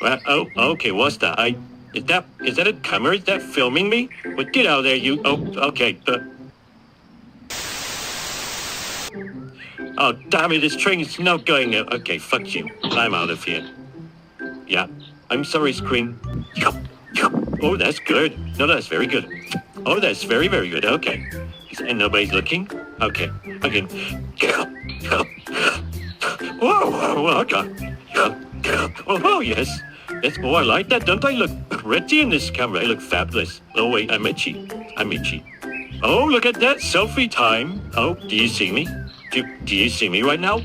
Well, oh, okay, what's that? Is that a camera? Is that filming me? Well, get out of there, you. Oh, okay. Oh, damn it, this train is not going. Okay, fuck you. I'm out of here. Yeah, I'm sorry, screen. Oh, that's good. No, that's very good. Oh, that's very, very good. Okay. And nobody's looking? Okay. Okay. Whoa, whoa, whoa, okay. Oh, yes. Yes, oh, I like that. Don't I look pretty in this camera? I look fabulous. Oh, wait, I'm itchy. I'm itchy. Oh, look at that. Selfie time. Oh, do you see me? Do you see me right now?